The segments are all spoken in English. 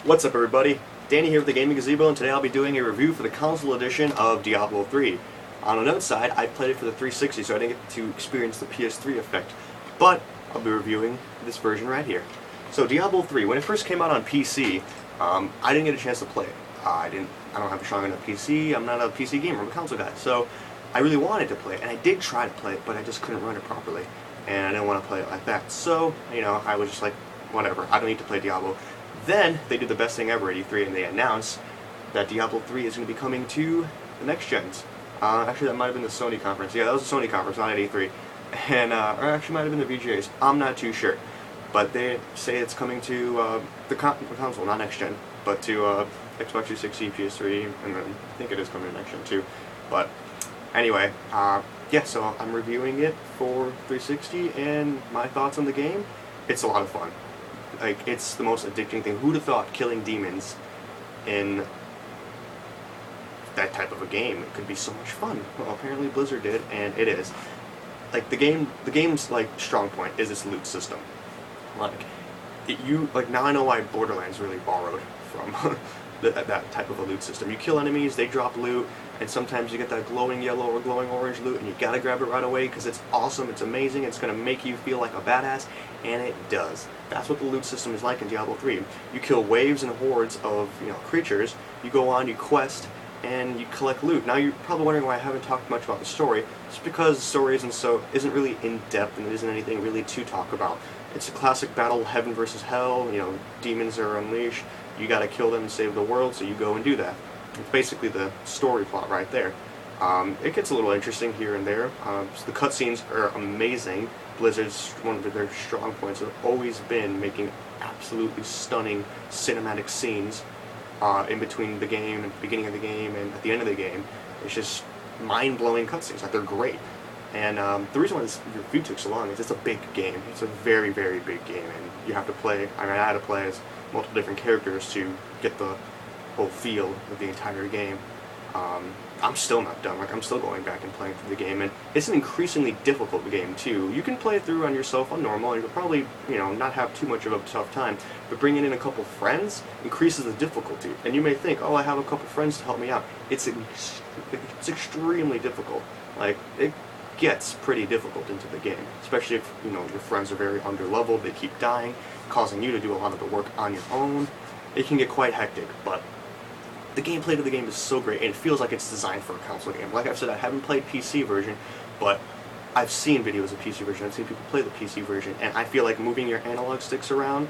What's up, everybody? Danny here with the Gaming Gazebo, and today I'll be doing a review for the console edition of Diablo 3. On the note side, I played it for the 360, so I didn't get to experience the PS3 effect, but I'll be reviewing this version right here. So Diablo 3, when it first came out on PC, I didn't get a chance to play it. I don't have a strong enough PC. I'm not a PC gamer. I'm a console guy, so I really wanted to play it, and I did try to play it, but I just couldn't run it properly, and I didn't want to play it like that. So, I was just like, whatever. I don't need to play Diablo. Then they did the best thing ever at E3, and they announced that Diablo 3 is going to be coming to the next gens. Actually, that might have been the Sony conference. Yeah, that was the Sony conference, not at E3. And, or actually might have been the VGAs. I'm not too sure. But they say it's coming to the console, not next gen, but to Xbox 360, PS3, and then I think it is coming to next gen too. But anyway, yeah, so I'm reviewing it for 360, and my thoughts on the game. It's a lot of fun. Like, it's the most addicting thing. Who'd have thought killing demons in that type of a game it could be so much fun? Well, apparently Blizzard did, and it is. Like, the game's like strong point is its loot system. Like, now I know why Borderlands really borrowed from that type of a loot system. You kill enemies, they drop loot, and sometimes you get that glowing yellow or glowing orange loot, and you gotta grab it right away because it's awesome, it's amazing, it's gonna make you feel like a badass, and it does. That's what the loot system is like in Diablo 3. You kill waves and hordes of creatures, you go on, you quest, and you collect loot. Now you're probably wondering why I haven't talked much about the story. It's because the story isn't really in depth, and there isn't anything really to talk about. It's a classic battle, heaven versus hell. Demons are unleashed. You got to kill them and save the world, so you go and do that. It's basically the story plot right there. It gets a little interesting here and there. So the cutscenes are amazing. Blizzard's one of their strong points has always been making absolutely stunning cinematic scenes in between the game and the beginning of the game and at the end of the game. It's just mind-blowing cutscenes. Like, they're great. And the reason why this review took so long is it's a big game. It's a very, very big game, and you have to play. I had to play as multiple different characters to get the whole feel of the entire game. I'm still not done. Like, I'm still going back and playing through the game, and it's an increasingly difficult game too. You can play it through on yourself on normal, and you'll probably not have too much of a tough time. But bringing in a couple friends increases the difficulty. And you may think, oh, I have a couple friends to help me out. It's extremely difficult. Like, it gets pretty difficult into the game, especially if your friends are very underleveled. They keep dying, causing you to do a lot of the work on your own. It can get quite hectic, but the gameplay of the game is so great, and it feels like it's designed for a console game. Like I've said, I haven't played PC version, but I've seen videos of PC version. I've seen people play the PC version, and I feel like moving your analog sticks around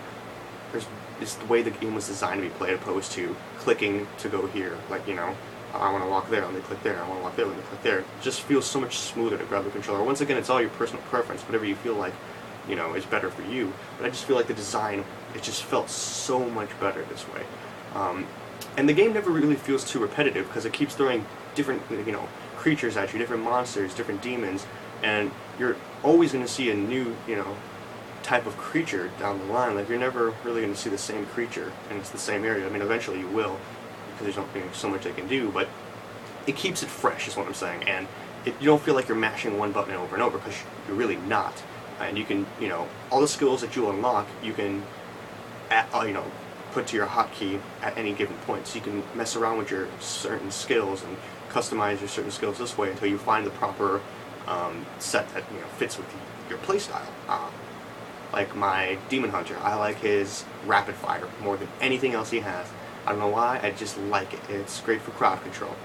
is the way the game was designed to be played, opposed to clicking to go here. Like, I want to walk there, let me click there. I want to walk there, let me click there. It just feels so much smoother to grab the controller. Once again, it's all your personal preference, whatever you feel like, is better for you. But I just feel like the design, it just felt so much better this way. And the game never really feels too repetitive because it keeps throwing different, creatures at you, different monsters, different demons, and you're always going to see a new, type of creature down the line. Like, you're never really going to see the same creature, and it's the same area. I mean, eventually you will, because there's so much they can do, but it keeps it fresh, is what I'm saying, and you don't feel like you're mashing one button over and over, because you're really not. And you can, all the skills that you unlock, you can, put to your hotkey at any given point. So you can mess around with your certain skills and customize your certain skills this way until you find the proper set that fits with your playstyle. Like my Demon Hunter, I like his rapid fire more than anything else he has. I don't know why, I just like it. It's great for crowd control.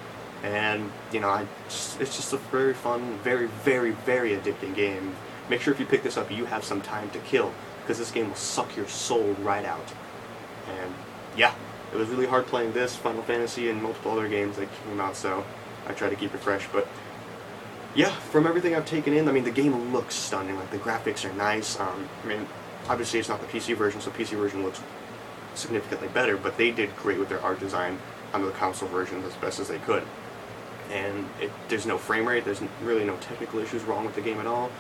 And, it's just a very fun, very, very, very addicting game. Make sure if you pick this up, you have some time to kill, because this game will suck your soul right out. And, yeah, it was really hard playing this, Final Fantasy, and multiple other games that came out, so I try to keep it fresh. But, yeah, from everything I've taken in, the game looks stunning. Like, the graphics are nice. Obviously it's not the PC version, so PC version looks significantly better, but they did great with their art design on the console version as best as they could. And there's no frame rate, there's really no technical issues wrong with the game at all.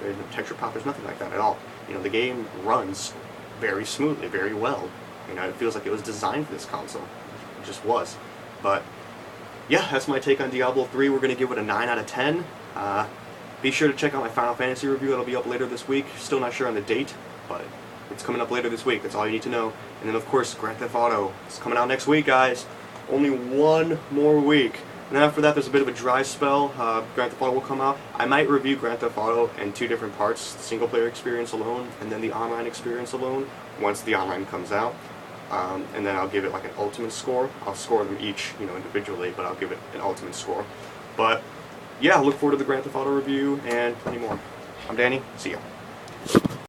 There's no texture pop, there's nothing like that at all. The game runs very smoothly, very well. It feels like it was designed for this console. It just was. But, yeah, that's my take on Diablo 3. We're going to give it a 9 out of 10. Be sure to check out my Final Fantasy review. That'll be up later this week. Still not sure on the date, but It's coming up later this week. That's all you need to know. And then, of course, Grand Theft Auto is coming out next week, guys. Only one more week. And then after that, there's a bit of a dry spell. Grand Theft Auto will come out. I might review Grand Theft Auto in 2 different parts, the single-player experience alone, and then the online experience alone, once the online comes out. And then I'll give it like an ultimate score. I'll score them each, individually, but I'll give it an ultimate score. But yeah, look forward to the Grand Theft Auto review and plenty more. I'm Danny. See ya.